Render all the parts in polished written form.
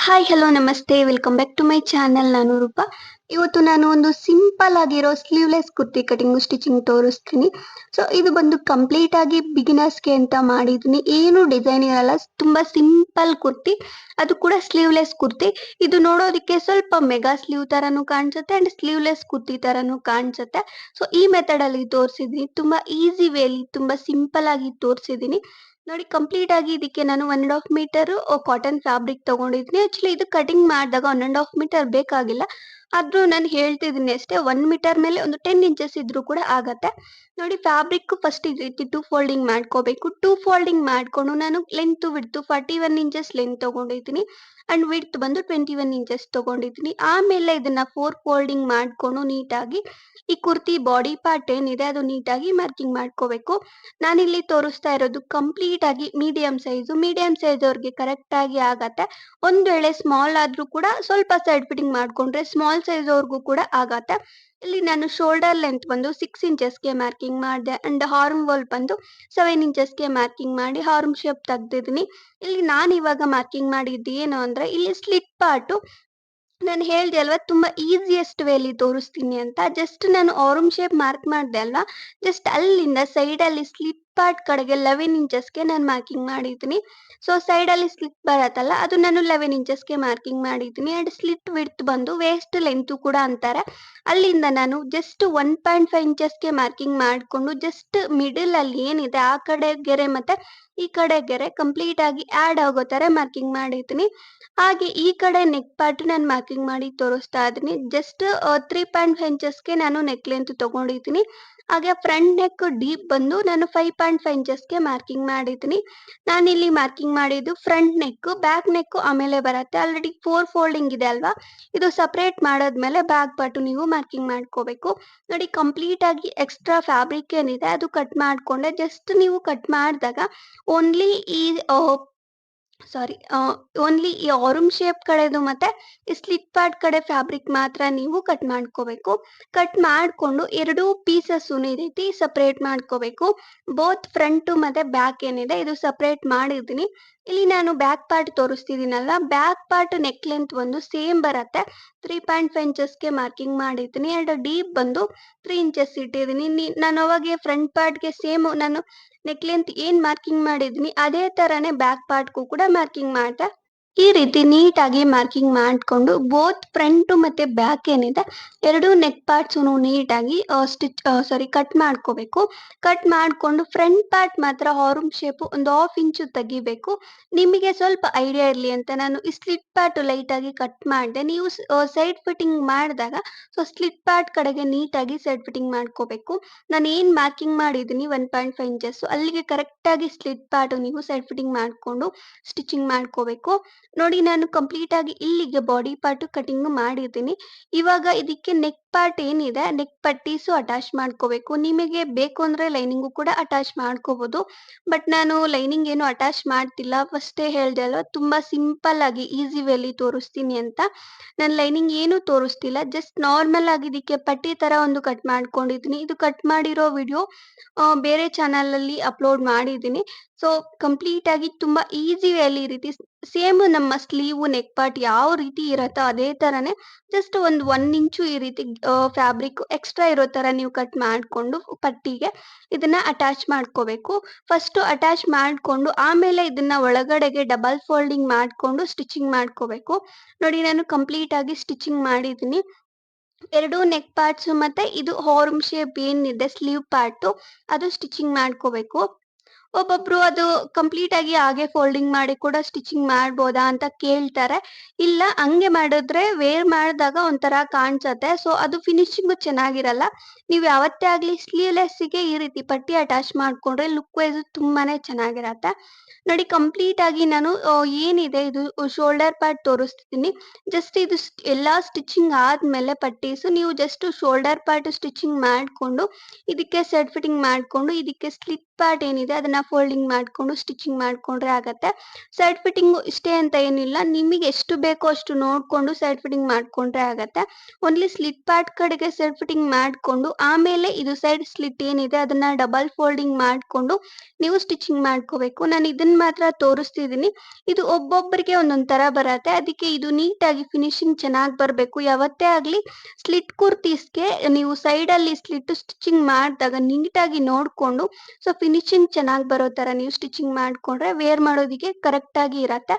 Hi hello ನಮಸ್ತೆ welcome back to my channel. ನಾನು ರೂಪಾ. ಇವತ್ತು ನಾನು ಒಂದು ಸಿಂಪಲ್ ಆಗಿರೋ ಸ್ಲೀವ್ಲೆಸ್ ಕುರ್ತಿ ಕಟಿಂಗ್ ಸ್ಟಿಚಿಂಗ್ ತೋರಿಸ್ತೀನಿ. ಸೊ ಇದು ಬಂದು ಕಂಪ್ಲೀಟ್ ಆಗಿ ಬಿಗಿನರ್ಸ್ಗೆ ಅಂತ ಮಾಡಿದ್ದೀನಿ. ಏನು ಡಿಸೈನ್ ಇರಲ್ಲ, ತುಂಬಾ ಸಿಂಪಲ್ ಕುರ್ತಿ, ಅದು ಕೂಡ ಸ್ಲೀವ್ಲೆಸ್ ಕುರ್ತಿ. ಇದು ನೋಡೋದಕ್ಕೆ ಸ್ವಲ್ಪ ಮೆಗಾ ಸ್ಲೀವ್ ತರನು ಕಾಣಿಸುತ್ತೆ ಅಂಡ್ ಸ್ಲೀವ್ಲೆಸ್ ಕುರ್ತಿ ತರನು ಕಾಣಿಸುತ್ತೆ. ಸೊ ಈ ಮೆಥಡ್ ಅಲ್ಲಿ ತೋರಿಸಿದೀನಿ, ತುಂಬಾ ಈಸಿ ವೇಲಿ ತುಂಬಾ ಸಿಂಪಲ್ ಆಗಿ ತೋರಿಸಿದೀನಿ. ನೋಡಿ, ಕಂಪ್ಲೀಟ್ ಆಗಿ ಇದಕ್ಕೆ ನಾನು 1.5 ಮೀಟರ್ ಕಾಟನ್ ಫ್ಯಾಬ್ರಿಕ್ ತಗೊಂಡಿದ್ದೀನಿ. ಆಕ್ಚುಲಿ ಇದು ಕಟಿಂಗ್ ಮಾಡಿದಾಗ 1.5 ಮೀಟರ್ ಬೇಕಾಗಿಲ್ಲ, ಆದ್ರೂ ನಾನು ಹೇಳ್ತಿದ್ದೀನಿ ಅಷ್ಟೇ. 1 ಮೀಟರ್ ಮೇಲೆ ಒಂದು 10 ಇಂಚಸ್ ಇದ್ರೂ ಕೂಡ ಆಗತ್ತೆ. ನೋಡಿ, ಫ್ಯಾಬ್ರಿಕ್ ಫಸ್ಟ್ ಈ ರೀತಿ ಟೂ ಫೋಲ್ಡಿಂಗ್ ಮಾಡ್ಕೋಬೇಕು. ಟೂ ಫೋಲ್ಡಿಂಗ್ ಮಾಡ್ಕೊಂಡು ನಾನು ಲೆಂತ್ ವಿಡ್ತ್ 41 ಇಂಚಸ್ ಲೆಂತ್ ತಗೊಂಡಿದ್ದೀನಿ ಅಂಡ್ ವಿಡ್ತ್ ಬಂದು 21 ಇಂಚಸ್ ತಗೊಂಡಿದ್ದೀನಿ. ಆಮೇಲೆ ಇದನ್ನ 4 ಫೋಲ್ಡಿಂಗ್ ಮಾಡ್ಕೊಂಡು ನೀಟಾಗಿ ಈ ಕುರ್ತಿ ಬಾಡಿ ಪಾರ್ಟ್ ಏನಿದೆ ಅದು ನೀಟಾಗಿ ಮಾರ್ಕಿಂಗ್ ಮಾಡ್ಕೋಬೇಕು. ನಾನಿಲ್ಲಿ ತೋರಿಸ್ತಾ ಇರೋದು ಕಂಪ್ಲೀಟ್ ಆಗಿ ಮೀಡಿಯಂ ಸೈಜ್ ಅವ್ರಿಗೆ ಕರೆಕ್ಟ್ ಆಗಿ ಆಗತ್ತೆ. ಒಂದ್ ವೇಳೆ ಸ್ಮಾಲ್ ಆದ್ರೂ ಕೂಡ ಸ್ವಲ್ಪ ಸೈಡ್ ಫಿಟ್ಟಿಂಗ್ ಮಾಡ್ಕೊಂಡ್ರೆ ಸ್ಮಾಲ್ ಸೈಜ್ ಅವ್ರಿಗೂ ಕೂಡ ಆಗತ್ತೆ. ಇಲ್ಲಿ ನಾನು ಶೋಲ್ಡರ್ ಲೆಂತ್ ಬಂದು 6 ಇಂಚಸ್ಗೆ ಮಾರ್ಕಿಂಗ್ ಮಾಡಿದೆ ಅಂಡ್ ಹಾರ್ಮ್ ವಾಲ್ ಬಂದು 7 ಇಂಚಸ್ಗೆ ಮಾರ್ಕಿಂಗ್ ಮಾಡಿ ಹಾರ್ಮ್ ಶೇಪ್ ತೆಗ್ದಿದ್ದೀನಿ. ಇಲ್ಲಿ ನಾನು ಇವಾಗ ಮಾರ್ಕಿಂಗ್ ಮಾಡಿದ್ದು ಏನು ಅಂದ್ರೆ, ಇಲ್ಲಿ ಸ್ಲಿಟ್ ಪಾರ್ಟ್ ನಾನು ಹೇಳ್ದೆ ಅಲ್ವಾ ತುಂಬಾ ಈಸಿಯೆಸ್ಟ್ ವೇಲಿ ತೋರಿಸ್ತೀನಿ ಅಂತ. ಜಸ್ಟ್ ನಾನು ಆರ್ಮ್ ಶೇಪ್ ಮಾರ್ಕ್ ಮಾಡ್ದೆ ಅಲ್ವಾ, ಜಸ್ಟ್ ಅಲ್ಲಿಂದ ಸೈಡ್ ಅಲ್ಲಿ ಸ್ಲಿಟ್ ಪಾರ್ಟ್ ಕಡೆಗೆ 11 ಇಂಚಸ್ಗೆ ನಾನು ಮಾರ್ಕಿಂಗ್ ಮಾಡಿದ್ದೀನಿ. ಸೊ ಸೈಡ್ ಅಲ್ಲಿ ಸ್ಲಿಟ್ ಬರತ್ತಲ್ಲ, ಅದು ನಾನು 11 ಇಂಚಸ್ಗೆ ಮಾರ್ಕಿಂಗ್ ಮಾಡಿದ್ದೀನಿ. ಅಂಡ್ ಸ್ಲಿಟ್ ವಿಡ್ತ್ ಬಂದು ವೇಸ್ಟ್ ಲೆಂತ್ ಕೂಡ ಅಂತಾರೆ, ಅಲ್ಲಿಂದ ನಾನು ಜಸ್ಟ್ 1.5 ಇಂಚಸ್ಗೆ ಮಾರ್ಕಿಂಗ್ ಮಾಡಿಕೊಂಡು ಜಸ್ಟ್ ಮಿಡಲ್ ಅಲ್ಲಿ ಏನಿದೆ ಆ ಕಡೆ ಗೆರೆ ಮತ್ತೆ ಈ ಕಡೆ ಗೆರೆ ಕಂಪ್ಲೀಟ್ ಆಗಿ ಆಡ್ ಆಗೋ ತರ ಮಾರ್ಕಿಂಗ್ ಮಾಡಿದ್ದೀನಿ. ಹಾಗೆ ಈ ಕಡೆ ನೆಕ್ ಪಾರ್ಟ್ ನಾನು ಮಾರ್ಕಿಂಗ್ ಮಾಡಿ ತೋರಿಸ್ತಾ ಇದ್ದೀನಿ. ಜಸ್ಟ್ 3.5 ಇಂಚಸ್ಗೆ ನಾನು ನೆಕ್ ಲೆಂತ್ ತಗೊಂಡಿದ್ದೀನಿ. ಹಾಗೆ ಫ್ರಂಟ್ ನೆಕ್ ಡೀಪ್ ಬಂದು ನಾನು 5.5 ಇಂಚಸ್ಗೆ ಮಾರ್ಕಿಂಗ್ ಮಾಡಿದ್ದೀನಿ. ನಾನಿಲ್ಲಿ ಮಾರ್ಕಿಂಗ್ ಮಾಡಿದ್ದು ಫ್ರಂಟ್ ನೆಕ್, ಬ್ಯಾಕ್ ನೆಕ್ ಆಮೇಲೆ ಬರುತ್ತೆ. ಆಲ್ರೆಡಿ 4 ಫೋಲ್ಡಿಂಗ್ ಇದೆ ಅಲ್ವಾ, ಇದು ಸಪರೇಟ್ ಮಾಡಾದ್ಮೇಲೆ ಬ್ಯಾಕ್ ಪಾರ್ಟ್ ನೀವು ಮಾರ್ಕಿಂಗ್ ಮಾಡ್ಕೋಬೇಕು. ನೋಡಿ, ಕಂಪ್ಲೀಟ್ ಆಗಿ ಎಕ್ಸ್ಟ್ರಾ ಫ್ಯಾಬ್ರಿಕ್ ಏನಿದೆ ಅದು ಕಟ್ ಮಾಡ್ಕೊಂಡೆ. ಜಸ್ಟ್ ನೀವು ಕಟ್ ಮಾಡಿದಾಗ ಓನ್ಲಿ ಈ ಸಾರಿ ಓನ್ಲಿ ಈ ಆರ್ಮ್ ಶೇಪ್ ಕಡೆದು ಮತ್ತೆ ಈ ಸ್ಲಿಟ್ ಪಾರ್ಟ್ ಕಡೆ ಫ್ಯಾಬ್ರಿಕ್ ಮಾತ್ರ ನೀವು ಕಟ್ ಮಾಡ್ಕೋಬೇಕು. ಕಟ್ ಮಾಡ್ಕೊಂಡು ಎರಡೂ ಪೀಸಸ್ ಈ ರೀತಿ ಸಪರೇಟ್ ಮಾಡ್ಕೋಬೇಕು. ಬೋತ್ ಫ್ರಂಟ್ ಮತ್ತೆ ಬ್ಯಾಕ್ ಏನಿದೆ ಇದು ಸಪರೇಟ್ ಮಾಡಿದ್ದೀನಿ. ಇಲ್ಲಿ ನಾನು ಬ್ಯಾಕ್ ಪಾರ್ಟ್ ತೋರಿಸ್ತಿದ್ದೀನಲ್ಲ, ಬ್ಯಾಕ್ ಪಾರ್ಟ್ ನೆಕ್ ಲೆಂತ್ ಒಂದು ಸೇಮ್ ಬರುತ್ತೆ. 3.5 ಇಂಚಸ್ಗೆ ಮಾರ್ಕಿಂಗ್ ಮಾಡಿದ್ದೀನಿ ಅಂಡ್ ಡೀಪ್ ಬಂದು 3 ಇಂಚಸ್ ಇಟ್ಟಿದ್ದೀನಿ. ನಾನು ಅವಾಗೆ ಫ್ರಂಟ್ ಪಾರ್ಟ್ಗೆ ಸೇಮ್ ನಾನು ನೆಕ್ ಲೆಂತ್ ಏನ್ ಮಾರ್ಕಿಂಗ್ ಮಾಡಿದ್ದೀನಿ ಅದೇ ತರಾನೇ ಬ್ಯಾಕ್ ಪಾರ್ಟ್ಗೂ ಕೂಡ ಮಾರ್ಕಿಂಗ್ ಮಾಡ್ದೆ. ಈ ರೀತಿ ನೀಟಾಗಿ ಮಾರ್ಕಿಂಗ್ ಮಾಡ್ಕೊಂಡು ಬೋತ್ ಫ್ರಂಟ್ ಮತ್ತೆ ಬ್ಯಾಕ್ ಏನಿದೆ ಎರಡು ನೆಕ್ ಪಾರ್ಟ್ಸ್ ನೀಟಾಗಿ ಕಟ್ ಮಾಡ್ಕೋಬೇಕು. ಕಟ್ ಮಾಡ್ಕೊಂಡು ಫ್ರಂಟ್ ಪಾರ್ಟ್ ಮಾತ್ರ ಹಾರ್ಮ್ ಶೇಪ್ ಒಂದು 1/2 ಇಂಚು ತೆಗಿಬೇಕು. ನಿಮಗೆ ಸ್ವಲ್ಪ ಐಡಿಯಾ ಇರ್ಲಿ ಅಂತ ನಾನು ಈ ಸ್ಲಿಟ್ ಪಾರ್ಟ್ ಲೈಟ್ ಆಗಿ ಕಟ್ ಮಾಡಿದೆ. ನೀವು ಸೈಡ್ ಫಿಟ್ಟಿಂಗ್ ಮಾಡಿದಾಗ ಸೊ ಸ್ಲಿಟ್ ಪಾರ್ಟ್ ಕಡೆಗೆ ನೀಟಾಗಿ ಸೈಡ್ ಫಿಟ್ಟಿಂಗ್ ಮಾಡ್ಕೋಬೇಕು. ನಾನು ಏನ್ ಮಾರ್ಕಿಂಗ್ ಮಾಡಿದ್ದೀನಿ 1.5 ಇಂಚಸ್ ಅಲ್ಲಿಗೆ ಕರೆಕ್ಟ್ ಆಗಿ ಸ್ಲಿಟ್ ಪಾರ್ಟ್ ನೀವು ಸೈಡ್ ಫಿಟ್ಟಿಂಗ್ ಮಾಡ್ಕೊಂಡು ಸ್ಟಿಚಿಂಗ್ ಮಾಡ್ಕೋಬೇಕು. ನೋಡಿ, ನಾನು ಕಂಪ್ಲೀಟ್ ಆಗಿ ಇಲ್ಲಿಗೆ ಬಾಡಿ ಪಾರ್ಟ್ ಕಟಿಂಗ್ ಮಾಡಿದ್ದೀನಿ. ಇವಾಗ ಇದಕ್ಕೆ ನೆಕ್ ಪಾರ್ಟ್ ಏನಿದೆ ನೆಕ್ ಪಟ್ಟೀಸು ಅಟ್ಯಾಚ್ ಮಾಡ್ಕೋಬೇಕು. ನಿಮಗೆ ಬೇಕು ಅಂದ್ರೆ ಲೈನಿಂಗು ಕೂಡ ಅಟ್ಯಾಚ್ ಮಾಡ್ಕೋಬಹುದು, ಬಟ್ ನಾನು ಲೈನಿಂಗ್ ಏನು ಅಟ್ಯಾಚ್ ಮಾಡ್ತಿಲ್ಲ. ಫಸ್ಟೇ ಹೇಳ್ದೆ ಅಲ್ವಾ ತುಂಬಾ ಸಿಂಪಲ್ ಆಗಿ ಈಸಿ ವೇಲಿ ತೋರಿಸ್ತೀನಿ ಅಂತ. ನಾನು ಲೈನಿಂಗ್ ಏನು ತೋರಿಸ್ತಿಲ್ಲ, ಜಸ್ಟ್ ನಾರ್ಮಲ್ ಆಗಿ ಇದಕ್ಕೆ ಪಟ್ಟಿ ತರ ಒಂದು ಕಟ್ ಮಾಡ್ಕೊಂಡಿದ್ದೀನಿ. ಇದು ಕಟ್ ಮಾಡಿರೋ ವಿಡಿಯೋ ಬೇರೆ ಚಾನಲ್ ಅಲ್ಲಿ ಅಪ್ಲೋಡ್ ಮಾಡಿದ್ದೀನಿ. ಸೊ ಕಂಪ್ಲೀಟ್ ಆಗಿ ತುಂಬಾ ಈಸಿ ವೇಲಿ ಈ ರೀತಿ ಸೇಮ್ ನಮ್ಮ ಸ್ಲೀವ್ ನೆಕ್ ಪಾರ್ಟ್ ಯಾವ ರೀತಿ ಇರತ್ತೋ ಅದೇ ತರಾನೇ ಜಸ್ಟ್ ಒಂದು 1 ಇಂಚು ಈ ರೀತಿ ಫ್ಯಾಬ್ರಿಕ್ ಎಕ್ಸ್ಟ್ರಾ ಇರೋ ತರ ನೀವು ಕಟ್ ಮಾಡ್ಕೊಂಡು ಪಟ್ಟಿಗೆ ಇದನ್ನ ಅಟ್ಯಾಚ್ ಮಾಡ್ಕೋಬೇಕು. ಫಸ್ಟ್ ಅಟ್ಯಾಚ್ ಮಾಡ್ಕೊಂಡು ಆಮೇಲೆ ಇದನ್ನ ಒಳಗಡೆಗೆ ಡಬಲ್ ಫೋಲ್ಡಿಂಗ್ ಮಾಡ್ಕೊಂಡು ಸ್ಟಿಚಿಂಗ್ ಮಾಡ್ಕೋಬೇಕು. ನೋಡಿ, ನಾನು ಕಂಪ್ಲೀಟ್ ಆಗಿ ಸ್ಟಿಚಿಂಗ್ ಮಾಡಿದ್ದೀನಿ. ಎರಡು ನೆಕ್ ಪಾರ್ಟ್ಸ್ ಮತ್ತೆ ಇದು ಹಾರ್ಮ್ ಶೇಪ್ ಏನಿದೆ ಸ್ಲೀವ್ ಪಾರ್ಟ್ ಅದು ಸ್ಟಿಚಿಂಗ್ ಮಾಡ್ಕೋಬೇಕು. ಒಬ್ಬೊಬ್ರು ಅದು ಕಂಪ್ಲೀಟ್ ಆಗಿ ಹಾಗೆ ಫೋಲ್ಡಿಂಗ್ ಮಾಡಿ ಕೂಡ ಸ್ಟಿಚಿಂಗ್ ಮಾಡ್ಬೋದಾ ಅಂತ ಕೇಳ್ತಾರೆ. ಇಲ್ಲ, ಹಂಗೆ ಮಾಡಿದ್ರೆ ವೇರ್ ಮಾಡಿದಾಗ ಒಂಥರ ಕಾಣಿಸತ್ತೆ. ಸೊ ಅದು ಫಿನಿಶಿಂಗು ಚೆನ್ನಾಗಿರಲ್ಲ. ನೀವು ಯಾವತ್ತೇ ಆಗ್ಲಿ ಸ್ಲೀವ್ಲೆಸ್ಸಿಗೆ ಈ ರೀತಿ ಪಟ್ಟಿ ಅಟ್ಯಾಚ್ ಮಾಡ್ಕೊಂಡ್ರೆ ಲುಕ್ ವೈಸ್ ತುಂಬಾನೇ ಚೆನ್ನಾಗಿರತ್ತೆ. ನೋಡಿ, ಕಂಪ್ಲೀಟ್ ಆಗಿ ನಾನು ಏನಿದೆ ಇದು ಶೋಲ್ಡರ್ ಪಾರ್ಟ್ ತೋರಿಸ್ತಿದ್ದೀನಿ. ಜಸ್ಟ್ ಇದು ಎಲ್ಲಾ ಸ್ಟಿಚಿಂಗ್ ಆದ್ಮೇಲೆ ಪಟ್ಟೀಸು ನೀವು ಜಸ್ಟ್ ಶೋಲ್ಡರ್ ಪಾರ್ಟ್ ಸ್ಟಿಚಿಂಗ್ ಮಾಡ್ಕೊಂಡು ಇದಕ್ಕೆ ಸೆಡ್ ಫಿಟ್ಟಿಂಗ್ ಮಾಡ್ಕೊಂಡು ಇದಕ್ಕೆ ಸ್ಲಿಟ್ ಪಾರ್ಟ್ ಏನಿದೆ ಅದನ್ನ ಫೋಲ್ಡಿಂಗ್ ಮಾಡ್ಕೊಂಡು ಸ್ಟಿಚಿಂಗ್ ಮಾಡ್ಕೊಂಡ್ರೆ ಆಗತ್ತೆ. ಸೈಡ್ ಫಿಟ್ಟಿಂಗು ಇಷ್ಟೇ ಅಂತ ಏನಿಲ್ಲ, ನಿಮಗೆ ಎಷ್ಟು ಬೇಕೋ ಅಷ್ಟು ನೋಡ್ಕೊಂಡು ಸೈಡ್ ಫಿಟ್ಟಿಂಗ್ ಮಾಡ್ಕೊಂಡ್ರೆ ಆಗತ್ತೆ. ಓನ್ಲಿ ಸ್ಲಿಟ್ ಪಾರ್ಟ್ ಕಡೆಗೆ ಸೈಡ್ ಫಿಟ್ಟಿಂಗ್ ಮಾಡ್ಕೊಂಡು ಆಮೇಲೆ ಇದು ಸೈಡ್ ಸ್ಲಿಟ್ ಏನಿದೆ ಅದನ್ನ ಡಬಲ್ ಫೋಲ್ಡಿಂಗ್ ಮಾಡ್ಕೊಂಡು ನೀವು ಸ್ಟಿಚಿಂಗ್ ಮಾಡ್ಕೋಬೇಕು. ನಾನು ಇದನ್ನ ಮಾತ್ರ ತೋರಿಸ್ತಿದ್ದೀನಿ. ಇದು ಒಬ್ಬೊಬ್ಬರಿಗೆ ಒಂದೊಂದ್ ತರ ಬರತ್ತೆ, ಅದಕ್ಕೆ ಇದು ನೀಟಾಗಿ ಫಿನಿಶಿಂಗ್ ಚೆನ್ನಾಗಿ ಬರಬೇಕು. ಯಾವತ್ತೇ ಆಗ್ಲಿ ಸ್ಲಿಟ್ ಕುರ್ತೀಸ್ಗೆ ನೀವು ಸೈಡ್ ಅಲ್ಲಿ ಸ್ಲಿಟ್ ಸ್ಟಿಚಿಂಗ್ ಮಾಡಿದಾಗ ನೀಟಾಗಿ ನೋಡ್ಕೊಂಡು ಫಿನಿಶಿಂಗ್ ಚೆನ್ನಾಗಿ ಬರೋ ತರ ನೀವು ಸ್ಟಿಚಿಂಗ್ ಮಾಡ್ಕೊಂಡ್ರೆ ವೇರ್ ಮಾಡೋದಿಕ್ಕೆ ಕರೆಕ್ಟ್ ಆಗಿ ಇರತ್ತೆ.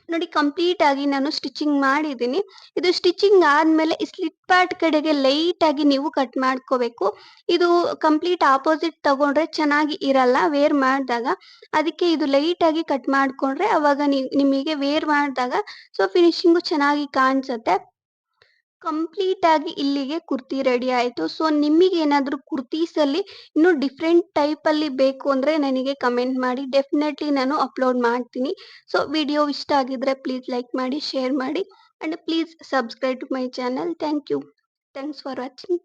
ನೋಡಿ ಕಂಪ್ಲೀಟ್ ಆಗಿ ನಾನು ಸ್ಟಿಚಿಂಗ್ ಮಾಡಿದ್ದೀನಿ. ಇದು ಸ್ಟಿಚಿಂಗ್ ಆದ್ಮೇಲೆ ಈ ಸ್ಲಿಟ್ ಪಾರ್ಟ್ ಕಡೆಗೆ ಲೈಟ್ ಆಗಿ ನೀವು ಕಟ್ ಮಾಡ್ಕೋಬೇಕು. ಇದು ಕಂಪ್ಲೀಟ್ ಆಪೋಸಿಟ್ ತಗೊಂಡ್ರೆ ಚೆನ್ನಾಗಿ ಇರಲ್ಲ ವೇರ್ ಮಾಡಿದಾಗ. ಅದಕ್ಕೆ ಇದು ಲೈಟ್ ಆಗಿ ಕಟ್ ಮಾಡ್ಕೊಂಡ್ರೆ ಅವಾಗ ನಿಮಗೆ ವೇರ್ ಮಾಡಿದಾಗ ಫಿನಿಶಿಂಗು ಚೆನ್ನಾಗಿ ಕಾಣಿಸುತ್ತೆ. ಕಂಪ್ಲೀಟ್ ಆಗಿ ಇಲ್ಲಿಗೆ ಕುರ್ತಿ ರೆಡಿ ಆಯ್ತು. ನಿಮಗೆ ಏನಾದ್ರು ಕುರ್ತೀಸ್ ಅಲ್ಲಿ ಇನ್ನು ಡಿಫ್ರೆಂಟ್ ಟೈಪ್ ಅಲ್ಲಿ ಬೇಕು ಅಂದ್ರೆ ನನಗೆ ಕಮೆಂಟ್ ಮಾಡಿ, ಡೆಫಿನೆಟ್ಲಿ ನಾನು ಅಪ್ಲೋಡ್ ಮಾಡ್ತೀನಿ. ವಿಡಿಯೋ ಇಷ್ಟ ಆಗಿದ್ರೆ ಪ್ಲೀಸ್ ಲೈಕ್ ಮಾಡಿ, ಶೇರ್ ಮಾಡಿ and please subscribe to my channel. Thank you. Thanks for watching.